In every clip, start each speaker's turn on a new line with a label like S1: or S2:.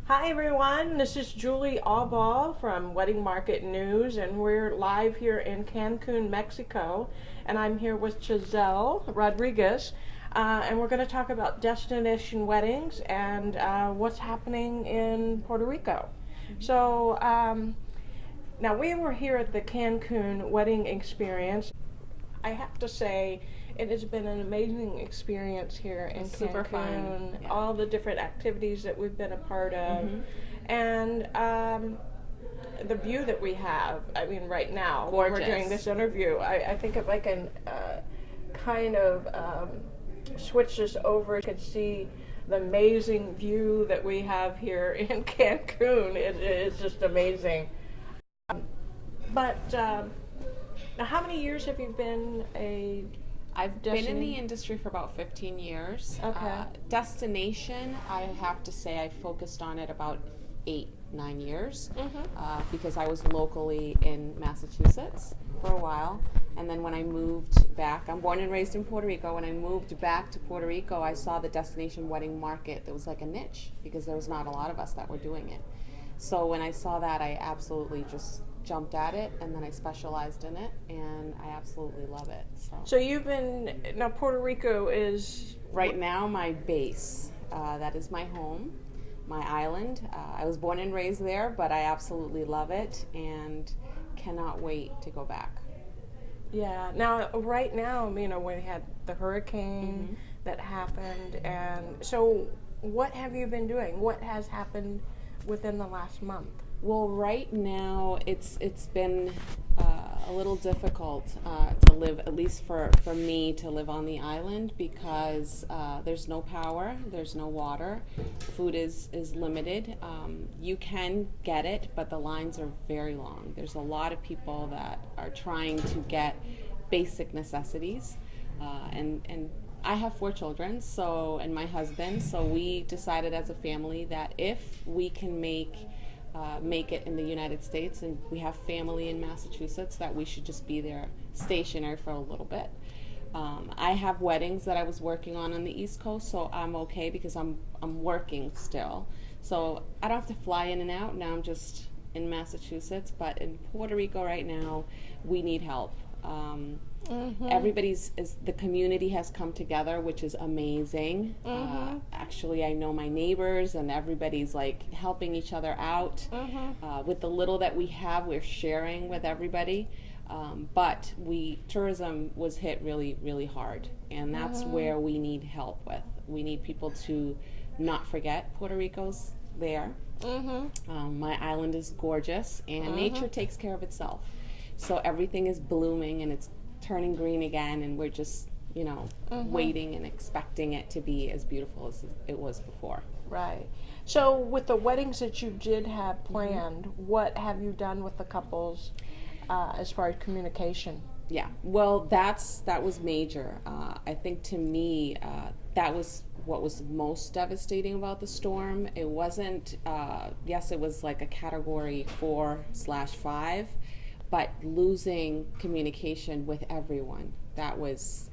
S1: Hi everyone, this is Julie Allball from Wedding Market News, and we're live here in Cancun, Mexico, and I'm here with Chezelle Rodriquez, and we're going to talk about destination weddings and what's happening in Puerto Rico. So now we were here at the Cancun wedding experience. I have to say, it has been an amazing experience here in Cancun.
S2: Super fun. Yeah.
S1: All the different activities that we've been a part of, and the view that we have. I mean, right now, when we're doing this interview, I think if I can kind of switch this over, you can see the amazing view that we have here in Cancun. It is just amazing. But now, how many years have you been a
S2: I've been in the industry for about 15 years.
S1: Okay.
S2: Destination, I have to say I focused on it about 8-9 years because I was locally in Massachusetts for a while. And then when I moved back, I'm born and raised in Puerto Rico. When I moved back to Puerto Rico, I saw the destination wedding market that was like a niche because there was not a lot of us that were doing it. So when I saw that, I absolutely just jumped at it, and then I specialized in it, and I absolutely love it.
S1: So you've been, now Puerto Rico is
S2: right now my base. That is my home, my island. I was born and raised there, but I absolutely love it and cannot wait to go back.
S1: Yeah. Now, right now, you know, we had the hurricane that happened, and so what have you been doing? What has happened within the last month?
S2: Well, right now it's been a little difficult to live, at least for me, to live on the island because there's no power, there's no water, food is limited. You can get it, but the lines are very long. There's a lot of people that are trying to get basic necessities, and I have 4 children, and my husband, so we decided as a family that if we can make it in the United States, and we have family in Massachusetts, that we should just be there stationary for a little bit. I have weddings that I was working on the East Coast, so I'm okay because I'm working still. So I don't have to fly in and out. Now I'm just in Massachusetts, but in Puerto Rico right now, we need help. The community has come together, which is amazing. Actually, I know my neighbors, and everybody's like helping each other out. With the little that we have, we're sharing with everybody. But tourism was hit really, really hard, and that's where we need help with. We need people to not forget Puerto Rico's there. My island is gorgeous, and nature takes care of itself. So everything is blooming, and it's turning green again, and we're just, waiting and expecting it to be as beautiful as it was before.
S1: Right. So with the weddings that you did have planned, what have you done with the couples as far as communication?
S2: Yeah, well, that was major. I think to me, that was what was most devastating about the storm. It wasn't, yes, it was like a category 4/5, but losing communication with everyone, that was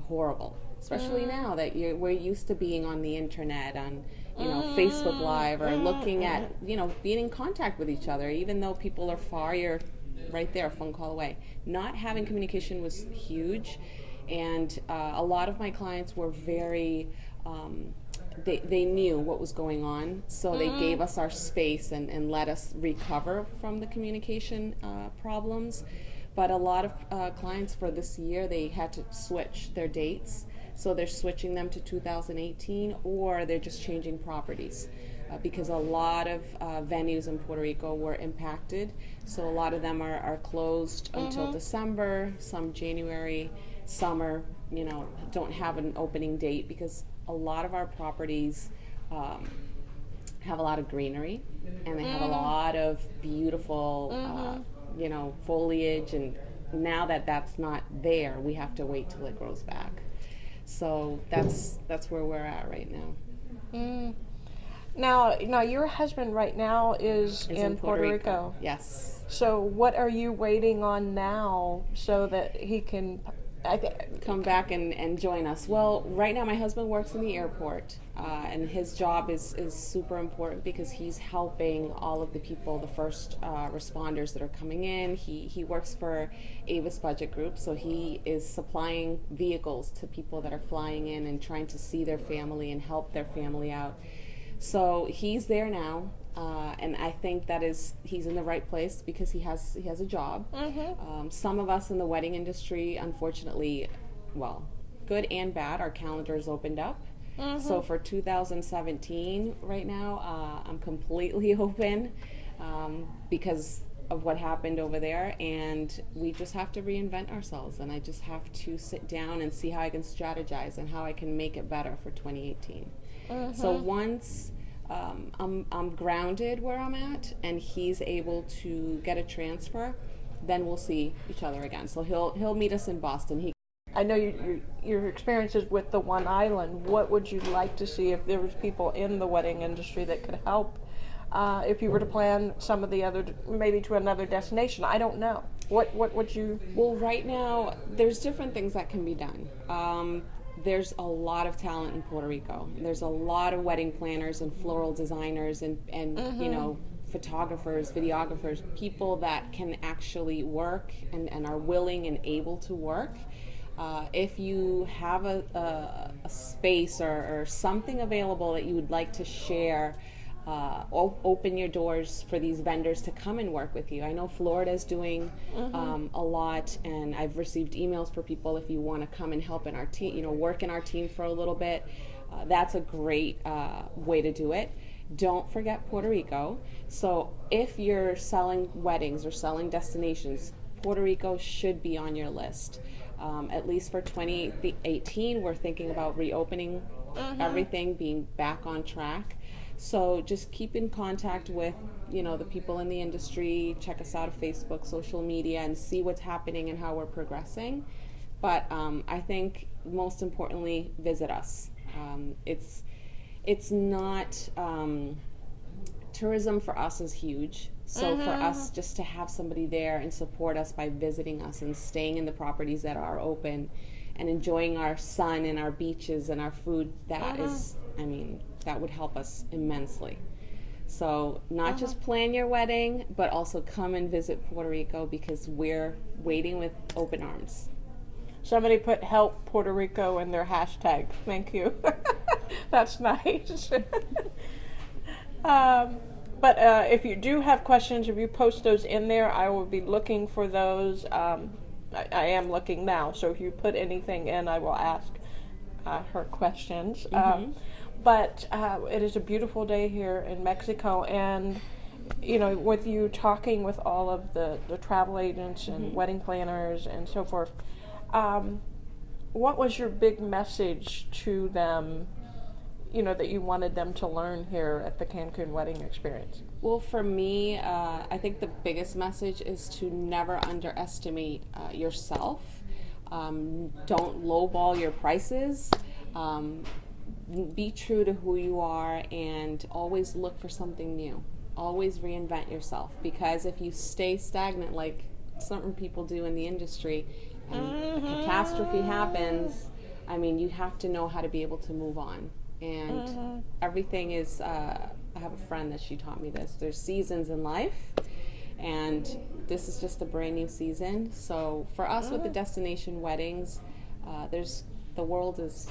S2: horrible. Especially now that we're used to being on the internet, on Facebook Live, or looking at, being in contact with each other. Even though people are far, you're right there, a phone call away. Not having communication was huge, and a lot of my clients were very, they knew what was going on, so they gave us our space and let us recover from the communication problems. But a lot of clients for this year, they had to switch their dates, so they're switching them to 2018, or they're just changing properties because a lot of venues in Puerto Rico were impacted, so a lot of them are closed until December, some January, summer, don't have an opening date because a lot of our properties have a lot of greenery, and they have a lot of beautiful, foliage, and now that that's not there, we have to wait till it grows back. So that's where we're at right now.
S1: Now your husband right now is in Puerto Rico.
S2: Yes.
S1: So what are you waiting on now so that he can
S2: come back and join us. Well, right now my husband works in the airport, and his job is super important because he's helping all of the people, the first responders that are coming in. He works for Avis Budget Group, so he is supplying vehicles to people that are flying in and trying to see their family and help their family out. So he's there now. And I think he's in the right place because he has a job. Some of us in the wedding industry, unfortunately, well, good and bad, our calendars opened up. So for 2017 right now, I'm completely open because of what happened over there, and we just have to reinvent ourselves, and I just have to sit down and see how I can strategize and how I can make it better for 2018. So once I'm grounded where I'm at, and he's able to get a transfer, then we'll see each other again. So he'll meet us in Boston.
S1: I know your experiences with the One Island. What would you like to see if there was people in the wedding industry that could help? If you were to plan some of the other, maybe to another destination, I don't know. What would you?
S2: Well, right now there's different things that can be done. There's a lot of talent in Puerto Rico. There's a lot of wedding planners and floral designers and photographers, videographers, people that can actually work and are willing and able to work. If you have a space or something available that you would like to share, open your doors for these vendors to come and work with you. I know Florida's doing a lot, and I've received emails for people if you want to come and help in our team, work in our team for a little bit. That's a great way to do it. Don't forget Puerto Rico. So if you're selling weddings or selling destinations, Puerto Rico should be on your list. At least for 2018, we're thinking about reopening everything, being back on track. So just keep in contact with, the people in the industry. Check us out on Facebook, social media, and see what's happening and how we're progressing. But I think most importantly, visit us. It's not, tourism for us is huge. So for us just to have somebody there and support us by visiting us and staying in the properties that are open and enjoying our sun and our beaches and our food, that is, that would help us immensely. So not just plan your wedding, but also come and visit Puerto Rico because we're waiting with open arms.
S1: Somebody put "Help Puerto Rico" in their hashtag. Thank you. That's nice. But if you do have questions, if you post those in there, I will be looking for those. I am looking now, so if you put anything in, I will ask her questions. But it is a beautiful day here in Mexico, and with you talking with all of the travel agents and wedding planners and so forth, what was your big message to them, that you wanted them to learn here at the Cancun Wedding Experience?
S2: Well, for me, I think the biggest message is to never underestimate yourself. Don't lowball your prices. Be true to who you are and always look for something new. Always reinvent yourself, because if you stay stagnant like certain people do in the industry and a catastrophe happens, you have to know how to be able to move on. And everything is, I have a friend that she taught me this. There's seasons in life, and this is just a brand new season. So for us with the destination weddings, the world is,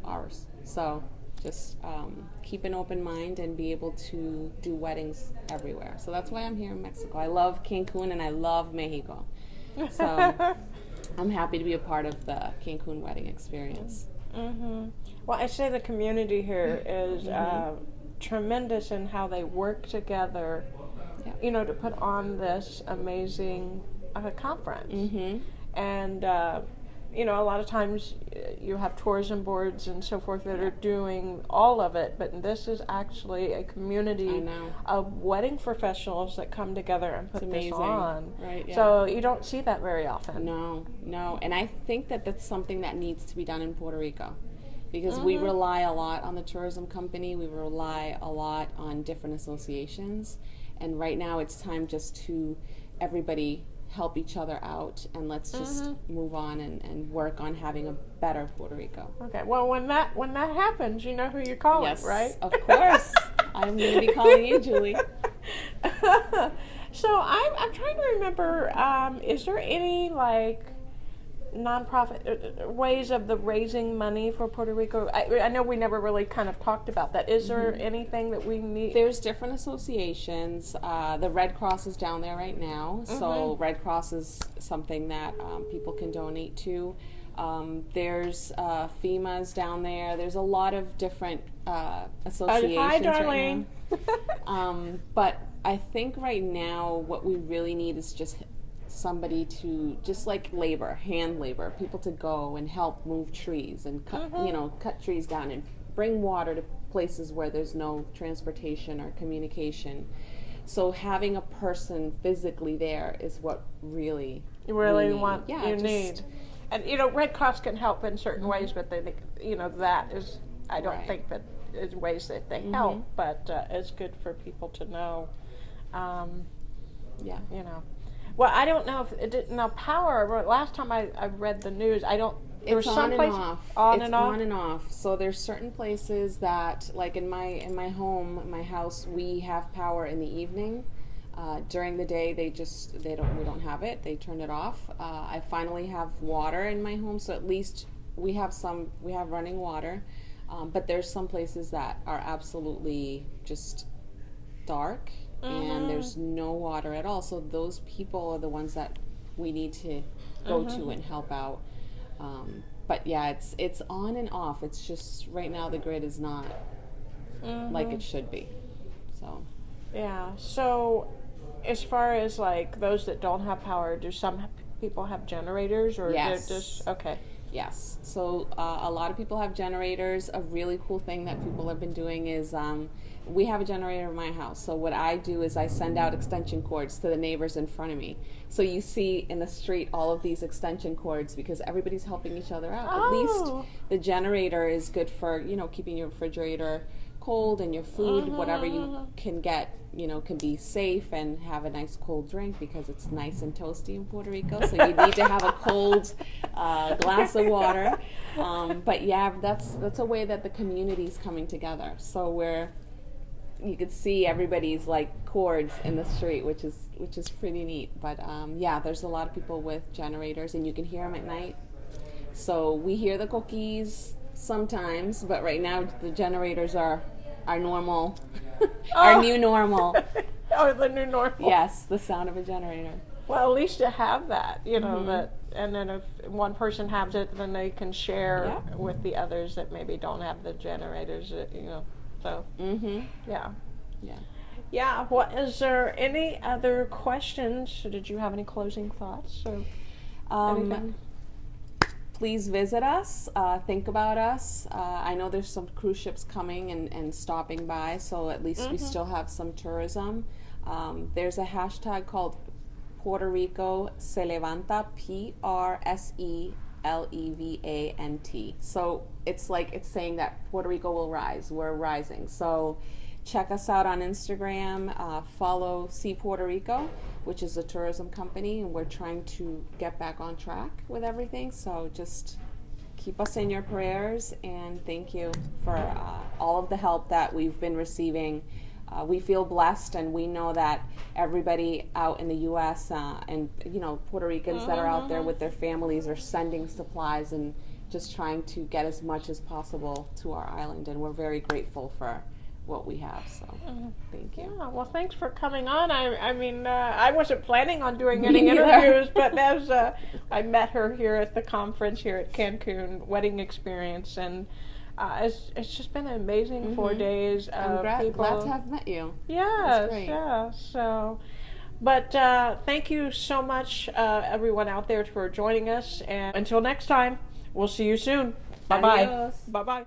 S2: ours. So just keep an open mind and be able to do weddings everywhere. So that's why I'm here in Mexico. I love Cancun and I love Mexico. So I'm happy to be a part of the Cancun wedding experience.
S1: Well, I say the community here is tremendous in how they work together, to put on this amazing conference. And, a lot of times you have tourism boards and so forth that are doing all of it, but this is actually a community of wedding professionals that come together and put this on.
S2: Right, yeah.
S1: So you don't see that very often.
S2: No. And I think that that's something that needs to be done in Puerto Rico, because we rely a lot on the tourism company. We rely a lot on different associations. And right now it's time just to everybody help each other out, and let's just move on and work on having a better Puerto Rico.
S1: Okay. Well, when that happens, you know who you're calling,
S2: Yes,
S1: right?
S2: Of course. I'm going to be calling you, Julie.
S1: So I'm trying to remember. Is there any like nonprofit ways of the raising money for Puerto Rico? I know we never really kind of talked about that. Is there anything that we need?
S2: There's different associations. The Red Cross is down there right now, so Red Cross is something that people can donate to. There's FEMA's down there. There's a lot of different associations.
S1: Hi, darling.
S2: Right now. But I think right now what we really need is just somebody to, just like labor, hand labor, people to go and help move trees and cut, cut trees down and bring water to places where there's no transportation or communication. So having a person physically there is what really
S1: you really
S2: need.
S1: want.
S2: Yeah,
S1: you need. And Red Cross can help in certain ways, but they, that is, I don't think that is ways that they help, but it's good for people to know. Well, I don't know if it didn't know power. Last time I read the news,
S2: It's on and off.
S1: On
S2: it's
S1: and off.
S2: On and off. So there's certain places that, like in my home, my house, we have power in the evening. During the day, we don't have it. They turn it off. I finally have water in my home, so at least we have running water. But there's some places that are absolutely just dark, and there's no water at all. So those people are the ones that we need to go to and help out. But yeah, it's on and off. It's just right now the grid is not like it should be. So
S1: yeah. So as far as like those that don't have power, do some people have generators, or
S2: yes.
S1: they're just okay?
S2: Yes. So a lot of people have generators. A really cool thing that people have been doing is we have a generator in my house. So what I do is I send out extension cords to the neighbors in front of me. So you see in the street all of these extension cords because everybody's helping each other out. At least the generator is good for, keeping your refrigerator cold and your food, whatever you can get, can be safe and have a nice cold drink because it's nice and toasty in Puerto Rico. So you need to have a cold glass of water. But yeah, that's a way that the community's coming together. So you could see everybody's like cords in the street, which is pretty neat. But yeah, there's a lot of people with generators, and you can hear them at night. So we hear the cookies sometimes, but right now the generators are our normal, our new normal.
S1: Oh, the new normal.
S2: Yes, the sound of a generator.
S1: Well, at least to have that, that, and then if one person has it, then they can share with the others that maybe don't have the generators, so. Yeah. What is there any other questions? Did you have any closing thoughts or anything?
S2: Please visit us. Think about us. I know there's some cruise ships coming and stopping by, so at least we still have some tourism. There's a hashtag called Puerto Rico Se Levanta, PRSELEVANT. So it's saying that Puerto Rico will rise. We're rising. So check us out on Instagram. Follow See Puerto Rico, which is a tourism company, and we're trying to get back on track with everything. So just keep us in your prayers, and thank you for all of the help that we've been receiving. We feel blessed, and we know that everybody out in the U.S. And Puerto Ricans that are out there with their families are sending supplies and just trying to get as much as possible to our island, and we're very grateful for what we have. So thank you.
S1: Yeah, well, thanks for coming on. I wasn't planning on doing any interviews, but as I met her here at the conference here at Cancun Wedding Experience, and it's just been an amazing 4 days.
S2: I'm glad to have met you.
S1: Yes, yeah. So, but thank you so much, everyone out there, for joining us. And until next time, we'll see you soon. Bye bye.
S2: Adios.
S1: Bye bye.